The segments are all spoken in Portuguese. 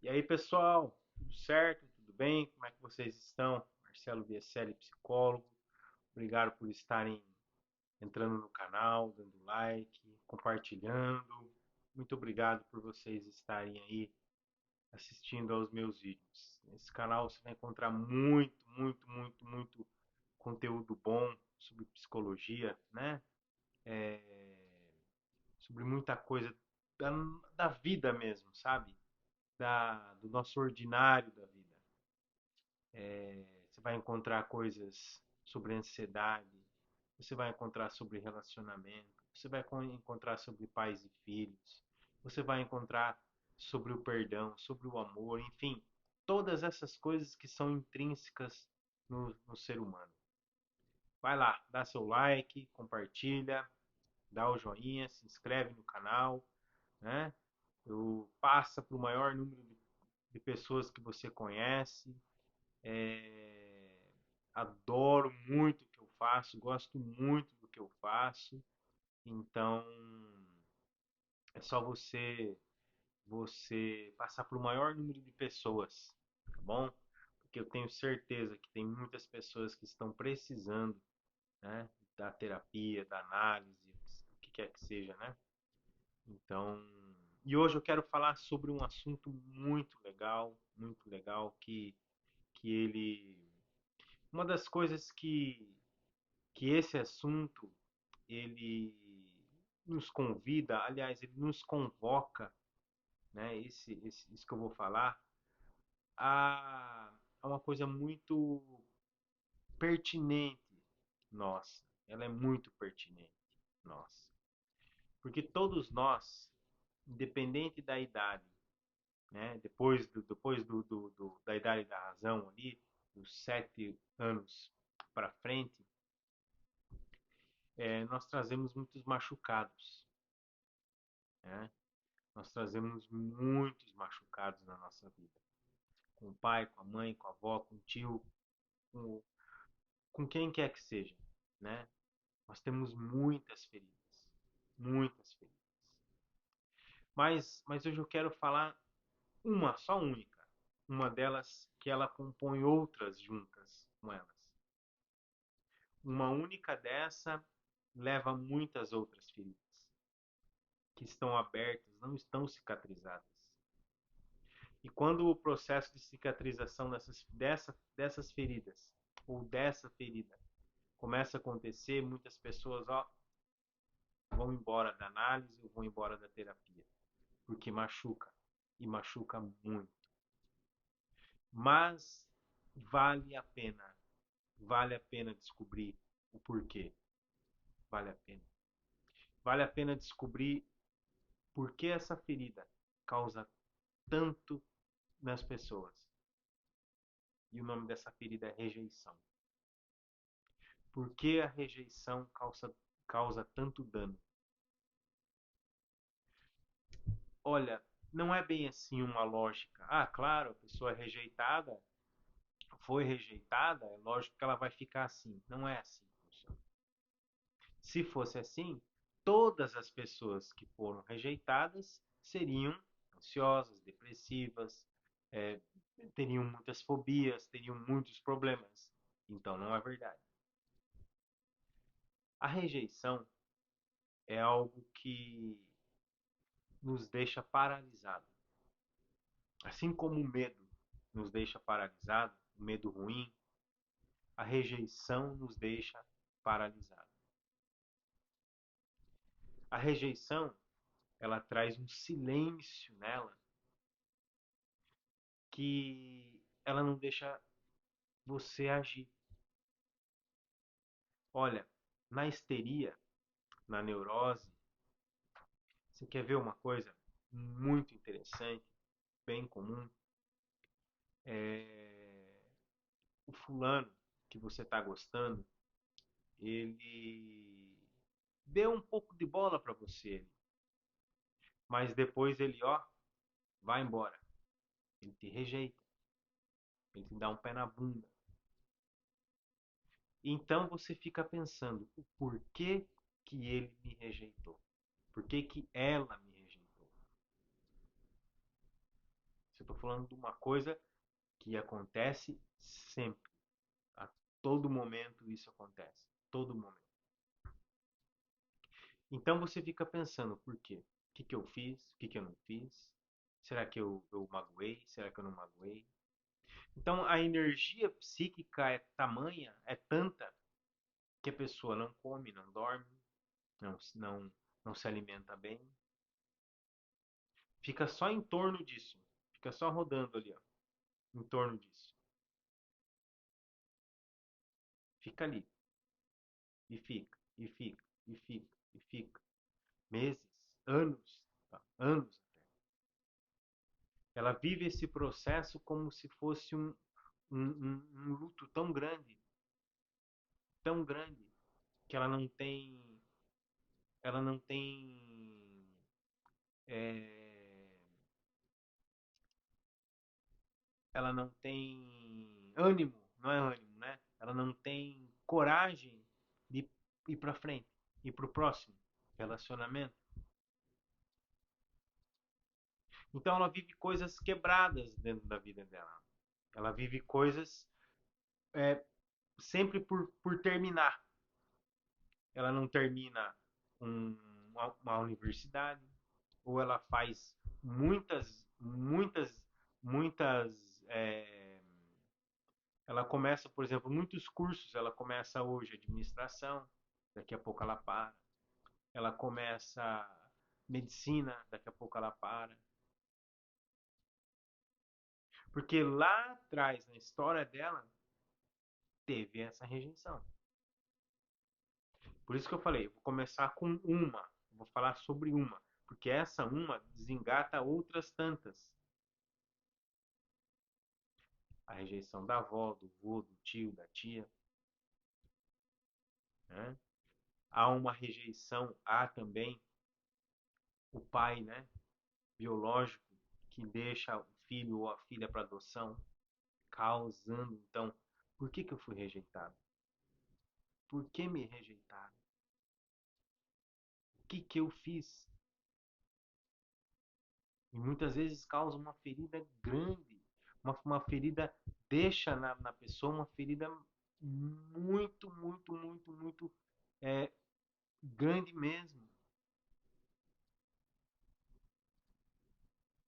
E aí, pessoal, tudo certo? Tudo bem? Como é que vocês estão? Marcelo Biaselli, psicólogo. Obrigado por estarem entrando no canal, dando like, compartilhando. Muito obrigado por vocês estarem aí assistindo aos meus vídeos. Nesse canal você vai encontrar muito conteúdo bom sobre psicologia, né? Sobre muita coisa da, da vida mesmo, sabe? Do nosso ordinário da vida. Você vai encontrar coisas sobre ansiedade, você vai encontrar sobre relacionamento, você vai encontrar sobre pais e filhos, você vai encontrar sobre o perdão, sobre o amor, enfim, todas essas coisas que são intrínsecas no ser humano. Vai lá, dá seu like, compartilha, dá o joinha, se inscreve no canal, né? Passa para o maior número de pessoas que você conhece. É, Adoro muito o que eu faço, gosto muito do que eu faço. Então é só você passar para o maior número de pessoas, tá bom? Porque eu tenho certeza que tem muitas pessoas que estão precisando, né, da terapia, da análise, o que quer que seja, né? Então, e hoje eu quero falar sobre um assunto muito legal que ele uma das coisas que esse assunto ele nos convida, aliás, ele nos convoca, né? Isso que eu vou falar, a uma coisa muito pertinente nossa. Ela é muito pertinente nossa. Porque todos nós, independente da idade, né? Da idade da razão ali, dos 7 anos para frente, nós trazemos muitos machucados, né? Nós trazemos muitos machucados na nossa vida. Com o pai, com a mãe, com a avó, com o tio, com, com quem quer que seja, né? Nós temos muitas feridas, muitas feridas. Mas hoje eu quero falar uma, só única. Uma delas que ela compõe outras juntas com elas. Uma única dessa leva muitas outras feridas que estão abertas, não estão cicatrizadas. E quando o processo de cicatrização dessas feridas, ou dessa ferida, começa a acontecer, muitas pessoas vão embora da análise, ou vão embora da terapia, porque machuca, e machuca muito. Mas vale a pena descobrir o porquê, vale a pena. Vale a pena descobrir por que essa ferida causa tanto nas pessoas. E o nome dessa ferida é rejeição. Por que a rejeição causa tanto dano? Olha, não é bem assim uma lógica. Ah, claro, a pessoa é rejeitada, foi rejeitada, é lógico que ela vai ficar assim. Não é assim que funciona. Se fosse assim, todas as pessoas que foram rejeitadas seriam ansiosas, depressivas, é, teriam muitas fobias, teriam muitos problemas. Então não é verdade. A rejeição é algo que nos deixa paralisado. Assim como o medo nos deixa paralisado, o medo ruim, a rejeição nos deixa paralisado. A rejeição, ela traz um silêncio nela que ela não deixa você agir. Olha, na histeria, na neurose, você quer ver uma coisa muito interessante, bem comum? É, o fulano que você está gostando, ele deu um pouco de bola para você, mas depois ele, vai embora. Ele te rejeita, ele te dá um pé na bunda. Então você fica pensando, o porquê que ele me rejeitou? Por que que ela me rejeitou? falando de uma coisa que acontece sempre. A todo momento isso acontece. Todo momento. Então você fica pensando, por quê? O que eu fiz? O que eu não fiz? Será que eu magoei? Será que eu não magoei? Então a energia psíquica é tamanha, é tanta, que a pessoa não come, não dorme, não se alimenta bem. Fica só em torno disso. Fica só rodando ali, ó, em torno disso. Fica ali. E fica, e fica, e fica, e fica. Meses, anos, tá? Anos até. Ela vive esse processo como se fosse um luto tão grande, que ela não tem, é, ela não tem ânimo, não é ânimo, né? Ela não tem coragem de ir para frente, ir para o próximo relacionamento. Então ela vive coisas quebradas dentro da vida dela. Ela vive coisas é, sempre por terminar. Ela não termina uma universidade, ou ela faz muitas. Ela começa, por exemplo, muitos cursos. Ela começa hoje administração, daqui a pouco ela para. Ela começa medicina, daqui a pouco ela para. Porque lá atrás, na história dela, teve essa rejeição. Por isso que eu falei, vou começar com uma, vou falar sobre uma, porque essa uma desengata outras tantas. A rejeição da avó, do vô, do tio, da tia. Né? Há uma rejeição, há também o pai, né, biológico, que deixa o filho ou a filha para adoção, causando, então, por que eu fui rejeitado? Por que me rejeitaram? O que eu fiz? E muitas vezes causa uma ferida grande, uma ferida, deixa na pessoa uma ferida muito é, grande mesmo.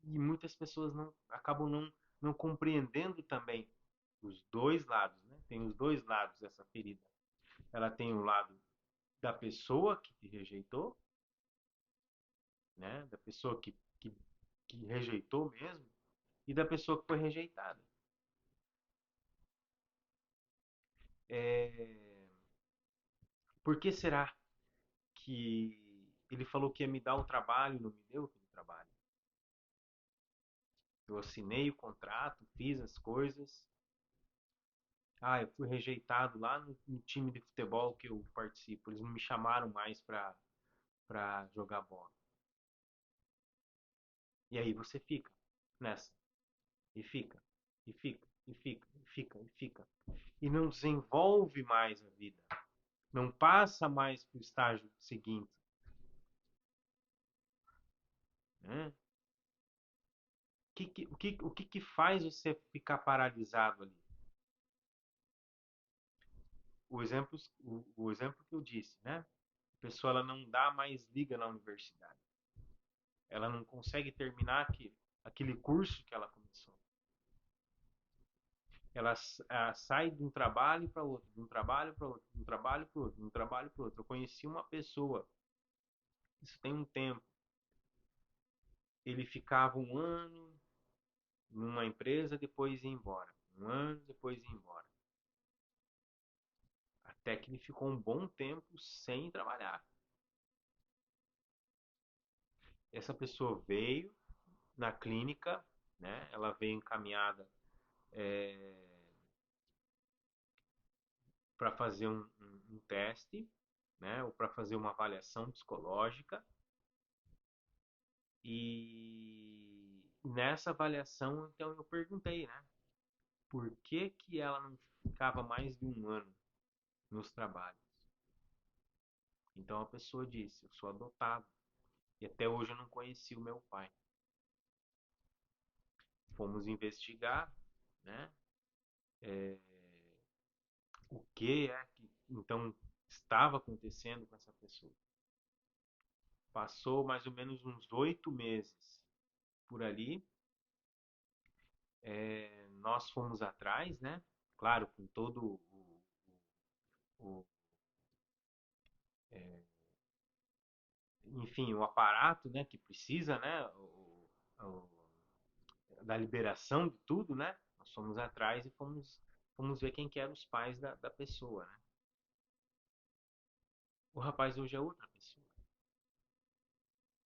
E muitas pessoas acabam não compreendendo também os dois lados, né? Tem os dois lados dessa ferida. Ela tem o lado da pessoa que te rejeitou, né? Da pessoa que rejeitou mesmo, e da pessoa que foi rejeitada. É... Por que será que ele falou que ia me dar o trabalho e não me deu aquele trabalho? Eu assinei o contrato, fiz as coisas. Ah, eu fui rejeitado lá no time de futebol que eu participo. Eles não me chamaram mais para jogar bola. E aí você fica nessa. E fica, e fica, e fica, e fica, e fica. E não desenvolve mais a vida. Não passa mais para o estágio seguinte. Né? O que faz você ficar paralisado ali? O exemplo que eu disse, né? A pessoa ela não dá mais liga na universidade. Ela não consegue terminar aquele curso que ela começou. Ela sai de um trabalho para outro, de um trabalho para outro, de um trabalho para outro, de um trabalho para outro. Eu conheci uma pessoa, isso tem um tempo, ele ficava um ano numa empresa, depois ia embora. Um ano, depois ia embora. Até que ele ficou um bom tempo sem trabalhar. Essa pessoa veio na clínica, né? Ela veio encaminhada para fazer um teste, né? Ou para fazer uma avaliação psicológica. E nessa avaliação, então, eu perguntei, né? Por que ela não ficava mais de um ano nos trabalhos? Então a pessoa disse: eu sou adotado e até hoje eu não conheci o meu pai. fomos investigar, né? O que é que então estava acontecendo com essa pessoa. Passou mais ou menos uns 8 meses por ali. Nós fomos atrás, né? Claro, com todo o, enfim, o aparato, né, que precisa, né, o, da liberação de tudo, né? Nós fomos atrás e fomos ver quem que eram os pais da pessoa, né? O rapaz hoje é outra pessoa.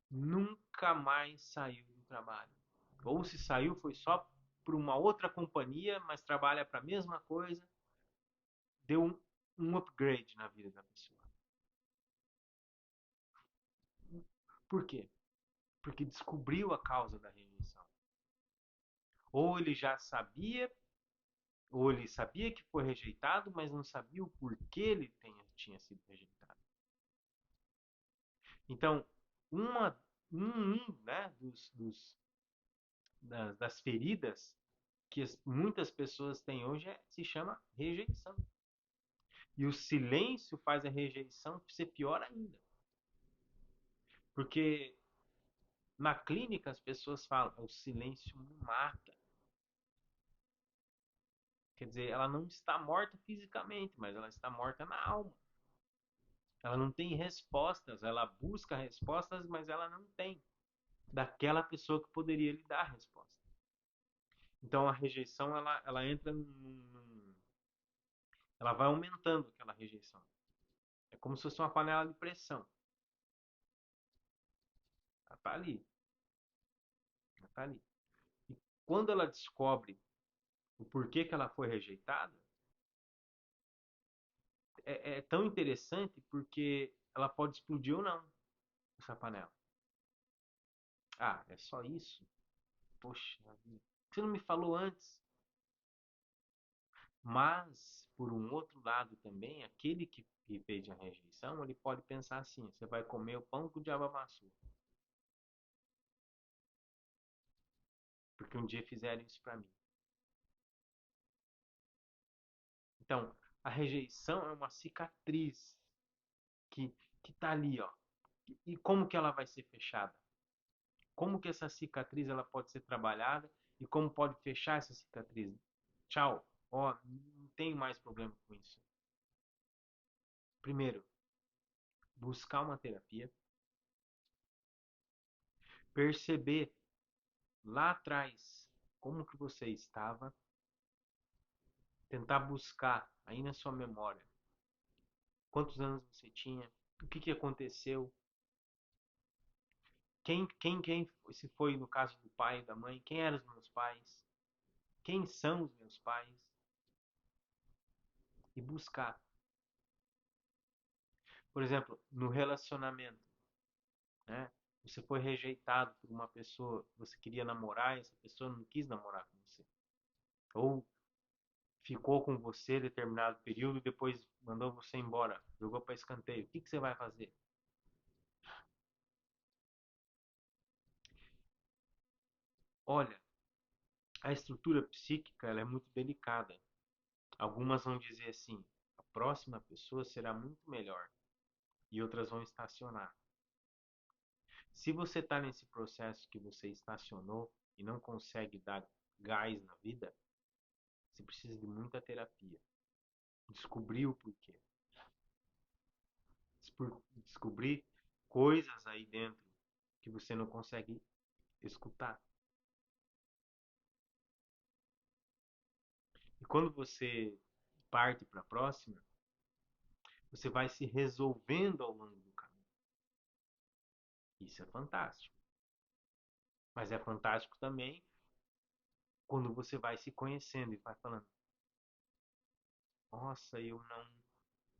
Nunca mais saiu do trabalho. Ou se saiu foi só para uma outra companhia, mas trabalha para a mesma coisa. Deu um upgrade na vida da pessoa. Por quê? Porque descobriu a causa da rejeição. Ou ele já sabia, ou ele sabia que foi rejeitado, mas não sabia o porquê ele tinha sido rejeitado. Então, né, das feridas que muitas pessoas têm hoje se chama rejeição. E o silêncio faz a rejeição ser pior ainda. Porque na clínica as pessoas falam, o silêncio me mata. Quer dizer, ela não está morta fisicamente, mas ela está morta na alma. Ela não tem respostas, ela busca respostas, mas ela não tem daquela pessoa que poderia lhe dar a resposta. Então a rejeição ela entra ela vai aumentando aquela rejeição. É como se fosse uma panela de pressão. Ela está ali, ela tá ali. E quando ela descobre o porquê que ela foi rejeitada, é tão interessante porque ela pode explodir ou não essa panela. Ah, é só isso? Poxa vida. Você não me falou antes? Mas, por um outro lado também, aquele que fez a rejeição, ele pode pensar assim: você vai comer o pão que o diabo amassou. Porque um dia fizeram isso para mim. Então, a rejeição é uma cicatriz que que tá ali, ó. E como que ela vai ser fechada? Como que essa cicatriz ela pode ser trabalhada e como pode fechar essa cicatriz? Tchau. Ó, não tenho mais problema com isso. Primeiro, buscar uma terapia, perceber lá atrás como que você estava, tentar buscar aí na sua memória quantos anos você tinha, o que que aconteceu, quem se foi no caso do pai e da mãe, quem eram os meus pais, quem são os meus pais e buscar. Por exemplo, no relacionamento, né? Você foi rejeitado por uma pessoa, você queria namorar e essa pessoa não quis namorar com você. Ou ficou com você determinado período e depois mandou você embora, jogou para escanteio. O que que você vai fazer? Olha, a estrutura psíquica ela é muito delicada. Algumas vão dizer assim: a próxima pessoa será muito melhor, e outras vão estacionar. Se você está nesse processo que você estacionou e não consegue dar gás na vida, você precisa de muita terapia. Descobrir o porquê. Descobrir coisas aí dentro que você não consegue escutar. E quando você parte para a próxima, você vai se resolvendo ao longo do caminho. Isso é fantástico. Mas é fantástico também quando você vai se conhecendo e vai falando: nossa, eu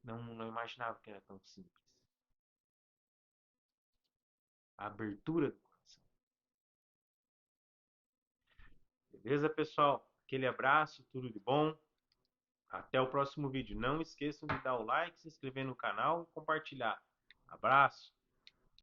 não imaginava que era tão simples. A abertura do coração. Beleza, pessoal? Aquele abraço, tudo de bom. Até o próximo vídeo. Não esqueçam de dar o like, se inscrever no canal e compartilhar. Abraço!